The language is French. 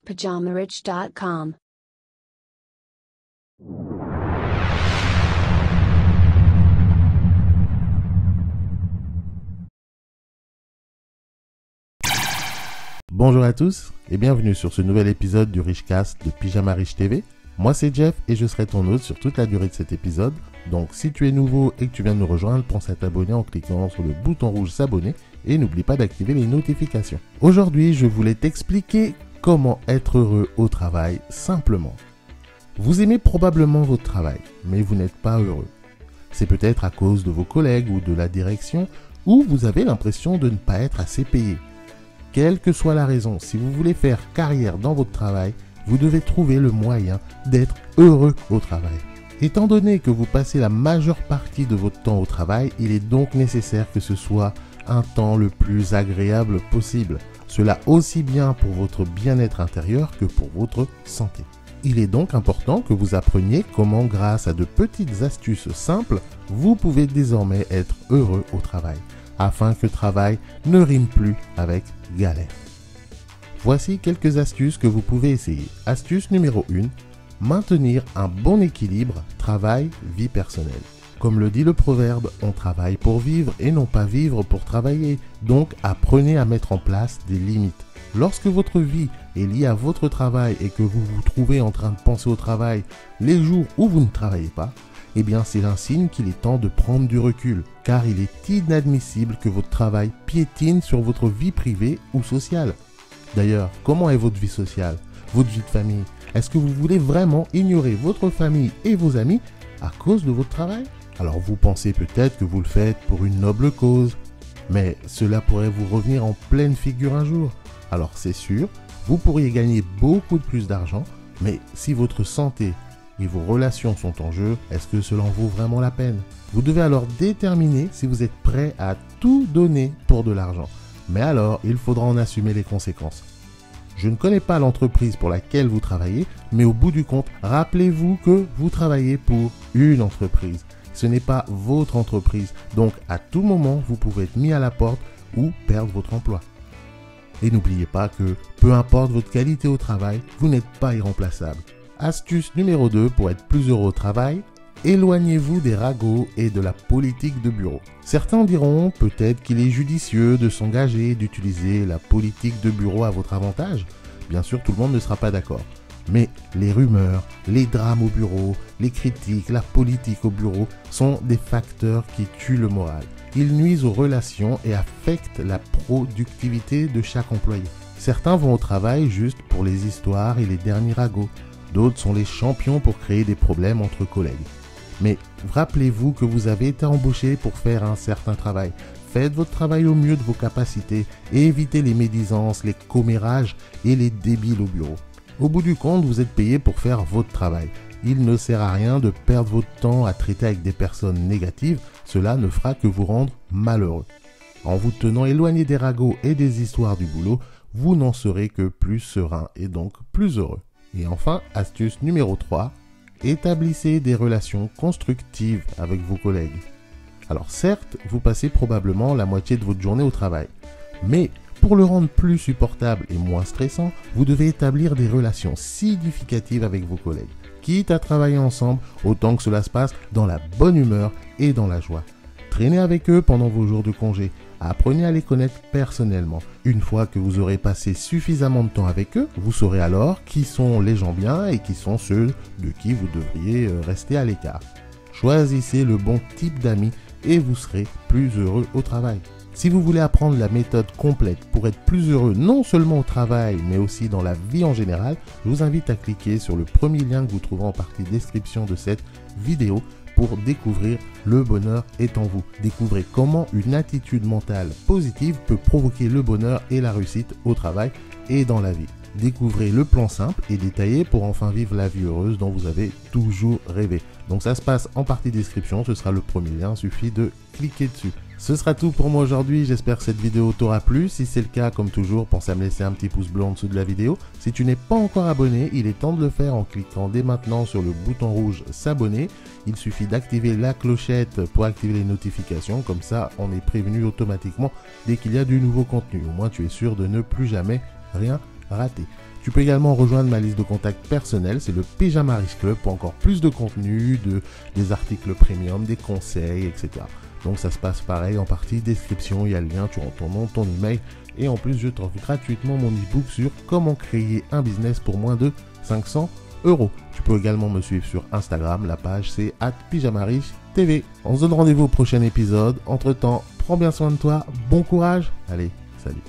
PajamaRich.com. Bonjour à tous et bienvenue sur ce nouvel épisode du Richcast de Pyjama Rich TV. Moi c'est Jeff et je serai ton hôte sur toute la durée de cet épisode. Donc si tu es nouveau et que tu viens de nous rejoindre, pense à t'abonner en cliquant sur le bouton rouge s'abonner et n'oublie pas d'activer les notifications. Aujourd'hui, je voulais t'expliquer comment être heureux au travail simplement. Vous aimez probablement votre travail, mais vous n'êtes pas heureux. C'est peut-être à cause de vos collègues ou de la direction ou vous avez l'impression de ne pas être assez payé. Quelle que soit la raison, si vous voulez faire carrière dans votre travail, vous devez trouver le moyen d'être heureux au travail. Étant donné que vous passez la majeure partie de votre temps au travail, il est donc nécessaire que ce soit un temps le plus agréable possible. Cela aussi bien pour votre bien-être intérieur que pour votre santé. Il est donc important que vous appreniez comment, grâce à de petites astuces simples, vous pouvez désormais être heureux au travail, afin que travail ne rime plus avec galère. Voici quelques astuces que vous pouvez essayer. Astuce numéro 1, maintenir un bon équilibre travail-vie personnelle. Comme le dit le proverbe, on travaille pour vivre et non pas vivre pour travailler. Donc apprenez à mettre en place des limites. Lorsque votre vie est liée à votre travail et que vous vous trouvez en train de penser au travail les jours où vous ne travaillez pas, eh bien c'est un signe qu'il est temps de prendre du recul, car il est inadmissible que votre travail piétine sur votre vie privée ou sociale. D'ailleurs, comment est votre vie sociale, votre vie de famille? Est-ce que vous voulez vraiment ignorer votre famille et vos amis à cause de votre travail? Alors vous pensez peut-être que vous le faites pour une noble cause, mais cela pourrait vous revenir en pleine figure un jour. Alors c'est sûr, vous pourriez gagner beaucoup plus d'argent, mais si votre santé et vos relations sont en jeu, est-ce que cela en vaut vraiment la peine? Vous devez alors déterminer si vous êtes prêt à tout donner pour de l'argent. Mais alors, il faudra en assumer les conséquences. Je ne connais pas l'entreprise pour laquelle vous travaillez, mais au bout du compte, rappelez-vous que vous travaillez pour une entreprise. Ce n'est pas votre entreprise, donc à tout moment, vous pouvez être mis à la porte ou perdre votre emploi. Et n'oubliez pas que, peu importe votre qualité au travail, vous n'êtes pas irremplaçable. Astuce numéro 2 pour être plus heureux au travail, éloignez-vous des ragots et de la politique de bureau. Certains diront peut-être qu'il est judicieux de s'engager, d'utiliser la politique de bureau à votre avantage. Bien sûr, tout le monde ne sera pas d'accord. Mais les rumeurs, les drames au bureau, les critiques, la politique au bureau sont des facteurs qui tuent le moral. Ils nuisent aux relations et affectent la productivité de chaque employé. Certains vont au travail juste pour les histoires et les derniers ragots. D'autres sont les champions pour créer des problèmes entre collègues. Mais rappelez-vous que vous avez été embauché pour faire un certain travail. Faites votre travail au mieux de vos capacités et évitez les médisances, les commérages et les débiles au bureau. Au bout du compte, vous êtes payé pour faire votre travail. Il ne sert à rien de perdre votre temps à traiter avec des personnes négatives. Cela ne fera que vous rendre malheureux. En vous tenant éloigné des ragots et des histoires du boulot, vous n'en serez que plus serein et donc plus heureux. Et enfin, astuce numéro 3, établissez des relations constructives avec vos collègues. Alors certes, vous passez probablement la moitié de votre journée au travail, mais pour le rendre plus supportable et moins stressant, vous devez établir des relations significatives avec vos collègues. Quitte à travailler ensemble, autant que cela se passe dans la bonne humeur et dans la joie. Traînez avec eux pendant vos jours de congé. Apprenez à les connaître personnellement. Une fois que vous aurez passé suffisamment de temps avec eux, vous saurez alors qui sont les gens bien et qui sont ceux de qui vous devriez rester à l'écart. Choisissez le bon type d'amis et vous serez plus heureux au travail. Si vous voulez apprendre la méthode complète pour être plus heureux non seulement au travail mais aussi dans la vie en général, je vous invite à cliquer sur le premier lien que vous trouverez en partie description de cette vidéo pour découvrir le bonheur est en vous. Découvrez comment une attitude mentale positive peut provoquer le bonheur et la réussite au travail et dans la vie. Découvrez le plan simple et détaillé pour enfin vivre la vie heureuse dont vous avez toujours rêvé. Donc ça se passe en partie description, ce sera le premier lien, il suffit de cliquer dessus. Ce sera tout pour moi aujourd'hui, j'espère que cette vidéo t'aura plu. Si c'est le cas, comme toujours, pense à me laisser un petit pouce bleu en dessous de la vidéo. Si tu n'es pas encore abonné, il est temps de le faire en cliquant dès maintenant sur le bouton rouge s'abonner. Il suffit d'activer la clochette pour activer les notifications, comme ça on est prévenu automatiquement dès qu'il y a du nouveau contenu. Au moins tu es sûr de ne plus jamais rien rater. Tu peux également rejoindre ma liste de contacts personnels, c'est le Pyjama Riche Club pour encore plus de contenu, des articles premium, des conseils, etc. Donc ça se passe pareil, en partie description, il y a le lien, tu rentres ton nom, ton email et en plus je t'offre gratuitement mon e-book sur comment créer un business pour moins de 500 €. Tu peux également me suivre sur Instagram, la page c'est @pyjamarichetv. On se donne rendez-vous au prochain épisode. Entre temps, prends bien soin de toi, bon courage, allez, salut.